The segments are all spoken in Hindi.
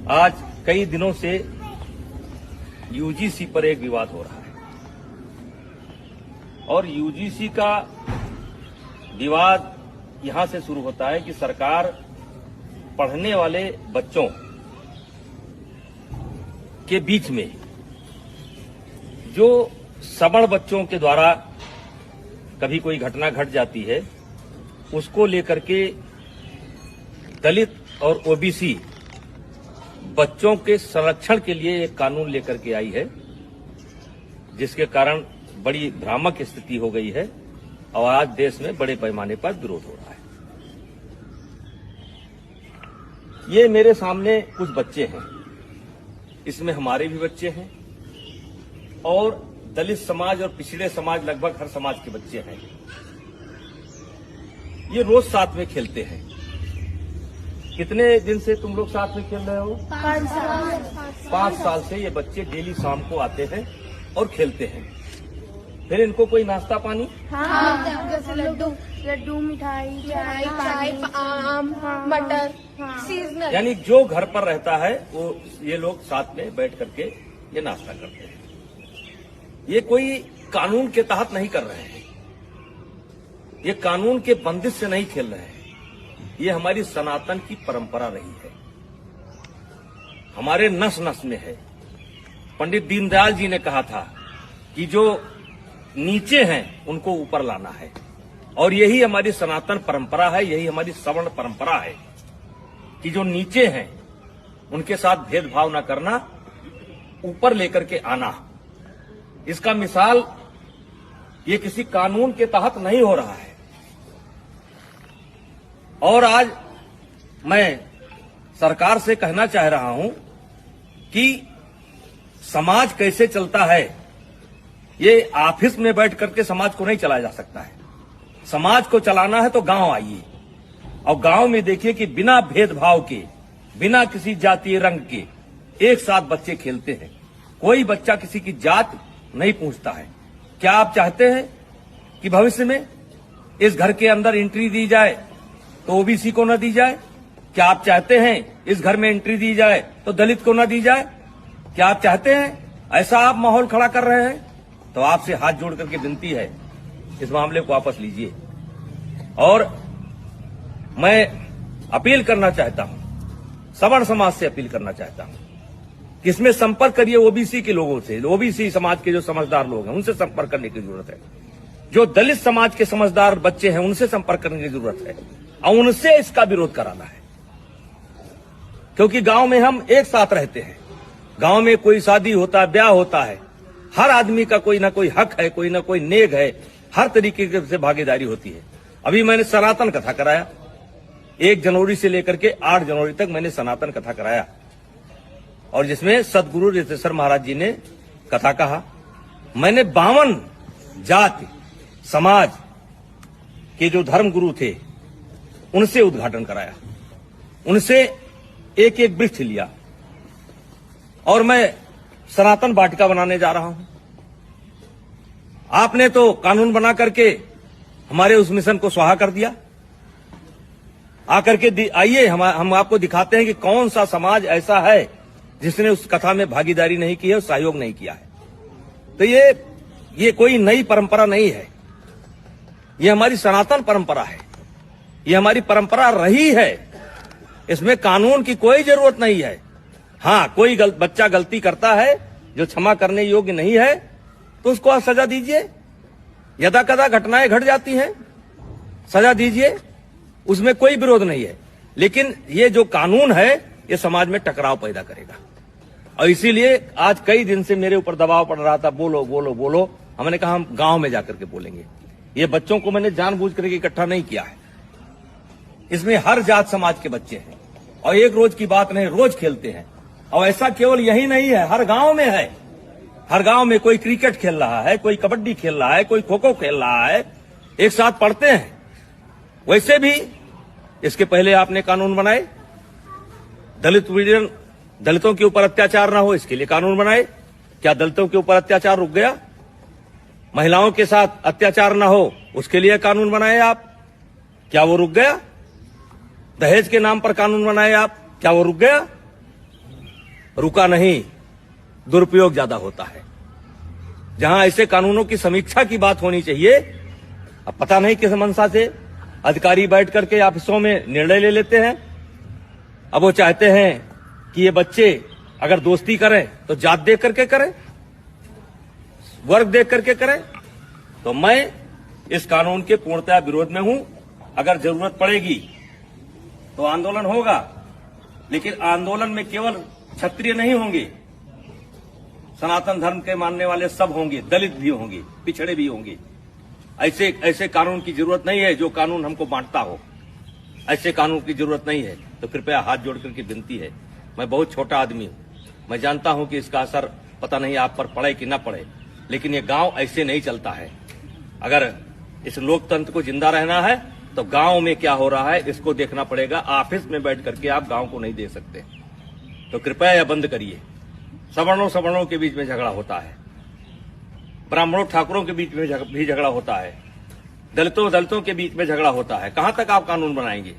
आज कई दिनों से यूजीसी पर एक विवाद हो रहा है और यूजीसी का विवाद यहां से शुरू होता है कि सरकार पढ़ने वाले बच्चों के बीच में जो सवर्ण बच्चों के द्वारा कभी कोई घटना घट जाती है उसको लेकर के दलित और ओबीसी बच्चों के संरक्षण के लिए एक कानून लेकर के आई है, जिसके कारण बड़ी भ्रामक स्थिति हो गई है और आज देश में बड़े पैमाने पर विरोध हो रहा है। ये मेरे सामने कुछ बच्चे हैं, इसमें हमारे भी बच्चे हैं और दलित समाज और पिछड़े समाज, लगभग हर समाज के बच्चे हैं। ये रोज साथ में खेलते हैं। कितने दिन से तुम लोग साथ में खेल रहे हो? 5 साल से ये बच्चे डेली शाम को आते हैं और खेलते हैं। फिर इनको कोई नाश्ता पानी? हाँ, जैसे लड्डू, मिठाई, चाय, आम, मटर, सीजनल। यानी जो घर पर रहता है वो ये लोग साथ में बैठ करके ये नाश्ता करते हैं। ये कोई कानून के तहत नहीं कर रहे हैं, ये कानून के बंदिश से नहीं खेल रहे हैं। ये हमारी सनातन की परंपरा रही है, हमारे नस नस में है। पंडित दीनदयाल जी ने कहा था कि जो नीचे हैं उनको ऊपर लाना है और यही हमारी सनातन परंपरा है, यही हमारी सवर्ण परंपरा है कि जो नीचे हैं उनके साथ भेदभाव न करना, ऊपर लेकर के आना। इसका मिसाल ये किसी कानून के तहत नहीं हो रहा है। और आज मैं सरकार से कहना चाह रहा हूं कि समाज कैसे चलता है, ये ऑफिस में बैठ करके समाज को नहीं चलाया जा सकता है। समाज को चलाना है तो गांव आइए और गांव में देखिए कि बिना भेदभाव के, बिना किसी जातीय रंग के एक साथ बच्चे खेलते हैं। कोई बच्चा किसी की जात नहीं पूछता है। क्या आप चाहते हैं कि भविष्य में इस घर के अंदर एंट्री दी जाए तो ओबीसी को न दी जाए? क्या आप चाहते हैं इस घर में एंट्री दी जाए तो दलित को न दी जाए? क्या आप चाहते हैं ऐसा आप माहौल खड़ा कर रहे हैं? तो आपसे हाथ जोड़ करके विनती है, इस मामले को वापस लीजिए। और मैं अपील करना चाहता हूं, सवर्ण समाज से अपील करना चाहता हूं कि इसमें संपर्क करिए ओबीसी के लोगों से। ओबीसी समाज के जो समझदार लोग हैं उनसे संपर्क करने की जरूरत है। जो दलित समाज के समझदार बच्चे हैं उनसे संपर्क करने की जरूरत है और उनसे इसका विरोध कराना है, क्योंकि गांव में हम एक साथ रहते हैं। गांव में कोई शादी होता है, ब्याह होता है, हर आदमी का कोई ना कोई हक है, कोई ना कोई नेग है, हर तरीके से भागीदारी होती है। अभी मैंने सनातन कथा कराया, 1 जनवरी से लेकर के 8 जनवरी तक मैंने सनातन कथा कराया और जिसमें सदगुरु रितेश्वर महाराज जी ने कथा कहा। मैंने 52 जाति समाज के जो धर्म गुरु थे उनसे उद्घाटन कराया, उनसे एक एक वृक्ष लिया और मैं सनातन वाटिका बनाने जा रहा हूं। आपने तो कानून बना करके हमारे उस मिशन को स्वाहा कर दिया। आकर के आइए हम आपको दिखाते हैं कि कौन सा समाज ऐसा है जिसने उस कथा में भागीदारी नहीं की है और सहयोग नहीं किया है। तो ये कोई नई परंपरा नहीं है, ये हमारी सनातन परंपरा है, ये हमारी परंपरा रही है। इसमें कानून की कोई जरूरत नहीं है। हां, कोई बच्चा गलती करता है जो क्षमा करने योग्य नहीं है तो उसको आप सजा दीजिए। यदा कदा घटनाएं घट जाती हैं, सजा दीजिए, उसमें कोई विरोध नहीं है। लेकिन ये जो कानून है ये समाज में टकराव पैदा करेगा और इसीलिए आज कई दिन से मेरे ऊपर दबाव पड़ रहा था, बोलो बोलो बोलो। हमने कहा हम गांव में जाकर के बोलेंगे। ये बच्चों को मैंने जानबूझ करके इकट्ठा नहीं किया है, इसमें हर जात समाज के बच्चे हैं और एक रोज की बात नहीं, रोज खेलते हैं। और ऐसा केवल यही नहीं है, हर गांव में है। हर गांव में कोई क्रिकेट खेल रहा है, कोई कबड्डी खेल रहा है, कोई खो खो खेल रहा है, एक साथ पढ़ते हैं। वैसे भी इसके पहले आपने कानून बनाए, दलितों के ऊपर अत्याचार ना हो इसके लिए कानून बनाए। क्या दलितों के ऊपर अत्याचार रुक गया? महिलाओं के साथ अत्याचार ना हो उसके लिए कानून बनाए आप, क्या वो रुक गया? दहेज के नाम पर कानून बनाए आप, क्या वो रुक गया? रुका नहीं, दुरुपयोग ज्यादा होता है। जहां ऐसे कानूनों की समीक्षा की बात होनी चाहिए, अब पता नहीं किस मंशा से अधिकारी बैठ करके ऑफिसों में निर्णय ले लेते हैं। अब वो चाहते हैं कि ये बच्चे अगर दोस्ती करें तो जात देख करके करें, वर्ग देख करके करें। तो मैं इस कानून के पूर्णतः विरोध में हूं। अगर जरूरत पड़ेगी तो आंदोलन होगा, लेकिन आंदोलन में केवल क्षत्रिय नहीं होंगे, सनातन धर्म के मानने वाले सब होंगे, दलित भी होंगे, पिछड़े भी होंगे। ऐसे कानून की जरूरत नहीं है जो कानून हमको बांटता हो। ऐसे कानून की जरूरत नहीं है। तो कृपया हाथ जोड़ करके विनती है, मैं बहुत छोटा आदमी हूं, मैं जानता हूं कि इसका असर पता नहीं आप पर पड़े कि न पड़े, लेकिन ये गांव ऐसे नहीं चलता है। अगर इस लोकतंत्र को जिंदा रहना है तो गांव में क्या हो रहा है इसको देखना पड़ेगा। ऑफिस में बैठ करके आप गांव को नहीं देख सकते। तो कृपया यह बंद करिए। सवर्णों के बीच में झगड़ा होता है, ब्राह्मणों ठाकुरों के बीच में भी झगड़ा होता है, दलितों के बीच में झगड़ा होता है। कहां तक आप कानून बनाएंगे?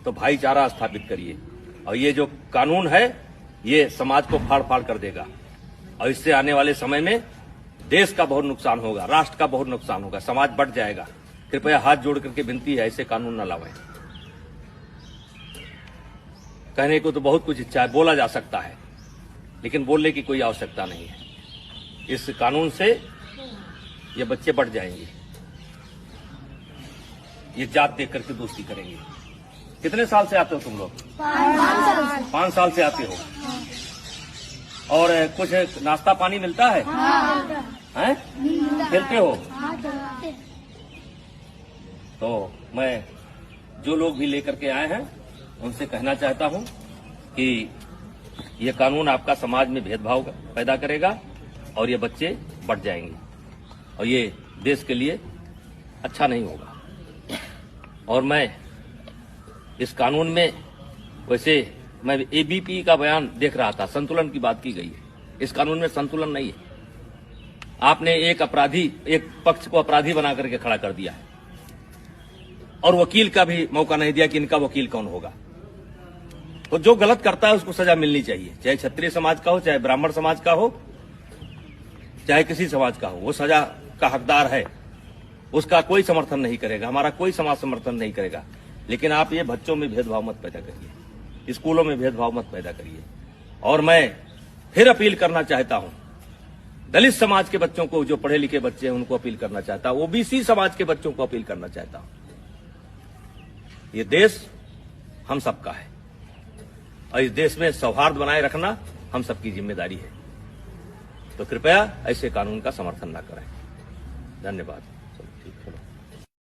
तो भाईचारा स्थापित करिए। और ये जो कानून है ये समाज को फाड़ फाड़ कर देगा, और इससे आने वाले समय में देश का बहुत नुकसान होगा, राष्ट्र का बहुत नुकसान होगा, समाज बढ़ जाएगा। कृपया हाथ जोड़ करके विनती है, ऐसे कानून न लावें। कहने को तो बहुत कुछ इच्छा है, बोला जा सकता है, लेकिन बोलने की कोई आवश्यकता नहीं है। इस कानून से ये बच्चे बढ़ जाएंगे, ये जात देख करके दोस्ती करेंगे। कितने साल से आते हो तुम लोग? 5 साल से आते हो। और कुछ नाश्ता पानी मिलता है? हैं? खेलते हो? तो मैं जो लोग भी लेकर के आए हैं उनसे कहना चाहता हूं कि ये कानून आपका समाज में भेदभाव पैदा करेगा और ये बच्चे बढ़ जाएंगे, और ये देश के लिए अच्छा नहीं होगा। और मैं इस कानून में, वैसे मैं एबीपी का बयान देख रहा था, संतुलन की बात की गई है। इस कानून में संतुलन नहीं है। आपने एक पक्ष को अपराधी बना करके खड़ा कर दिया है, और वकील का भी मौका नहीं दिया कि इनका वकील कौन होगा। तो जो गलत करता है उसको सजा मिलनी चाहिए, चाहे क्षत्रिय समाज का हो, चाहे ब्राह्मण समाज का हो, चाहे किसी समाज का हो, वो सजा का हकदार है। उसका कोई समर्थन नहीं करेगा, हमारा कोई समाज समर्थन नहीं करेगा। लेकिन आप ये बच्चों में भेदभाव मत पैदा करिए, स्कूलों में भेदभाव मत पैदा करिए। और मैं फिर अपील करना चाहता हूं दलित समाज के बच्चों को, जो पढ़े लिखे बच्चे हैं उनको अपील करना चाहता हूं, ओबीसी समाज के बच्चों को अपील करना चाहता हूं। ये देश हम सबका है, और इस देश में सौहार्द बनाए रखना हम सबकी जिम्मेदारी है। तो कृपया ऐसे कानून का समर्थन न करें। धन्यवाद। चलो ठीक है।